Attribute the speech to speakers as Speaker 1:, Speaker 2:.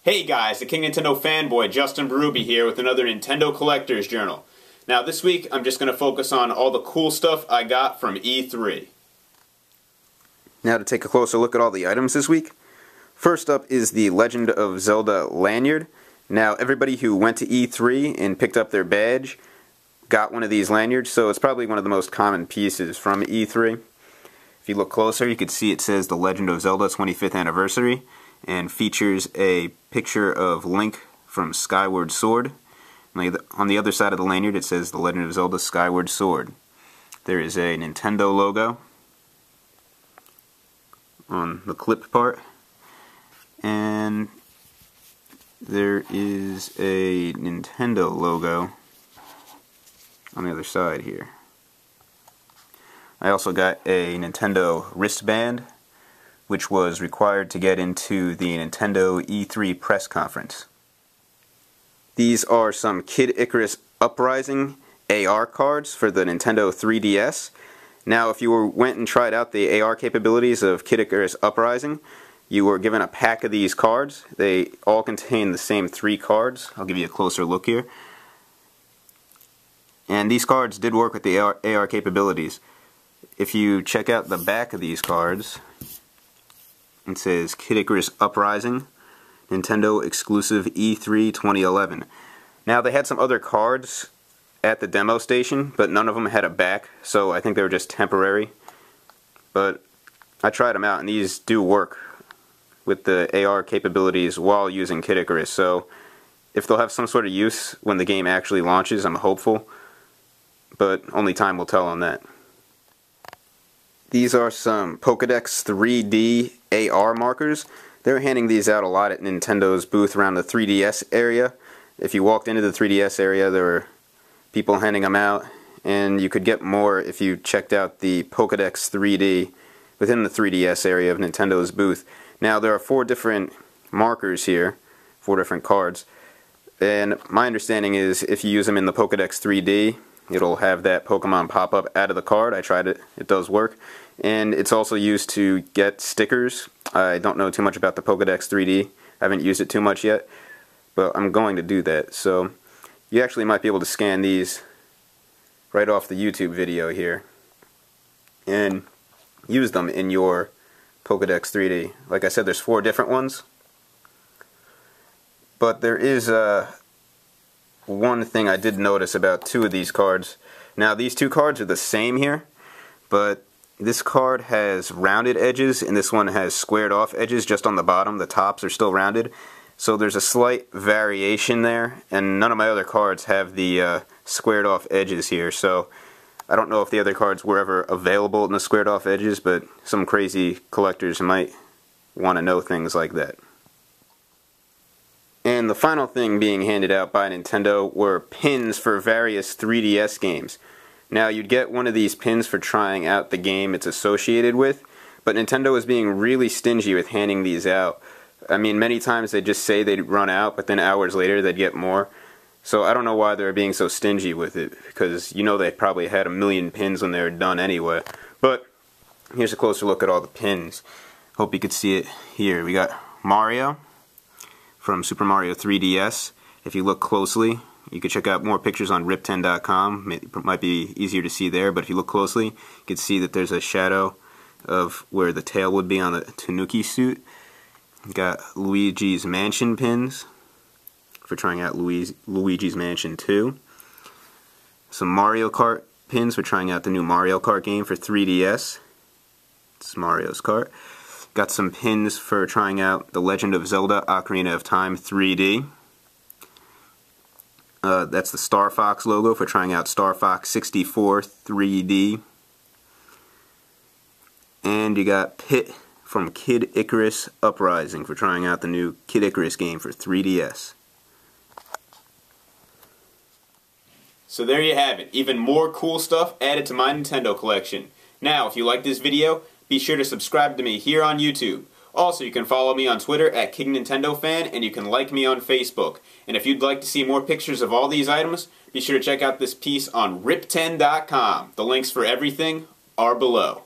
Speaker 1: Hey guys, the King Nintendo fanboy Justin Berube here with another Nintendo Collector's Journal. Now this week I'm just going to focus on all the cool stuff I got from E3.
Speaker 2: Now to take a closer look at all the items this week. First up is the Legend of Zelda Lanyard. Now everybody who went to E3 and picked up their badge got one of these lanyards, so it's probably one of the most common pieces from E3. If you look closer, you can see it says The Legend of Zelda 25th Anniversary, and features a picture of Link from Skyward Sword. On the other side of the lanyard it says The Legend of Zelda Skyward Sword. There is a Nintendo logo on the clip part, and there is a Nintendo logo on the other side here. I also got a Nintendo wristband, which was required to get into the Nintendo E3 press conference. These are some Kid Icarus Uprising AR cards for the Nintendo 3DS. Now, if you went and tried out the AR capabilities of Kid Icarus Uprising, you were given a pack of these cards. They all contain the same 3 cards. I'll give you a closer look here. And these cards did work with the AR capabilities. If you check out the back of these cards, it says Kid Icarus Uprising, Nintendo exclusive E3 2011. Now they had some other cards at the demo station, but none of them had a back, so I think they were just temporary. But I tried them out, and these do work with the AR capabilities while using Kid Icarus. So if they'll have some sort of use when the game actually launches, I'm hopeful, but only time will tell on that. These are some Pokédex 3D AR markers. They were handing these out a lot at Nintendo's booth around the 3DS area. If you walked into the 3DS area, there were people handing them out, and you could get more if you checked out the Pokédex 3D within the 3DS area of Nintendo's booth. Now there are 4 different markers here, 4 different cards, and my understanding is if you use them in the Pokédex 3D, it'll have that Pokemon pop up out of the card. I tried it, it does work. And it's also used to get stickers. I don't know too much about the Pokédex 3D. I haven't used it too much yet, but I'm going to do that. So you actually might be able to scan these right off the YouTube video here and use them in your Pokédex 3D. Like I said, there's 4 different ones. But there is one thing I did notice about 2 of these cards. Now these 2 cards are the same here, but this card has rounded edges and this one has squared off edges just on the bottom. The tops are still rounded. So there's a slight variation there, and none of my other cards have the squared off edges here. So I don't know if the other cards were ever available in the squared off edges, but some crazy collectors might want to know things like that. And the final thing being handed out by Nintendo were pins for various 3DS games. Now, you'd get one of these pins for trying out the game it's associated with, but Nintendo is being really stingy with handing these out. I mean, many times they just say they'd run out, but then hours later they'd get more. So I don't know why they're being so stingy with it, because you know they probably had a million pins when they were done anyway. But here's a closer look at all the pins. Hope you could see it here. We got Mario from Super Mario 3DS. If you look closely, you can check out more pictures on rip10.com. It might be easier to see there, but if you look closely, you can see that there's a shadow of where the tail would be on the Tanuki suit. You got Luigi's Mansion pins for trying out Luigi's Mansion 2. Some Mario Kart pins for trying out the new Mario Kart game for 3DS. It's Mario's Kart. Got some pins for trying out The Legend of Zelda Ocarina of Time 3D. That's the Star Fox logo for trying out Star Fox 64 3D. And you got Pit from Kid Icarus Uprising for trying out the new Kid Icarus game for 3DS.
Speaker 1: So there you have it, even more cool stuff added to my Nintendo collection. Now, if you like this video, be sure to subscribe to me here on YouTube. Also, you can follow me on Twitter at King Nintendo Fan, and you can like me on Facebook. And if you'd like to see more pictures of all these items, be sure to check out this piece on rip10.com. The links for everything are below.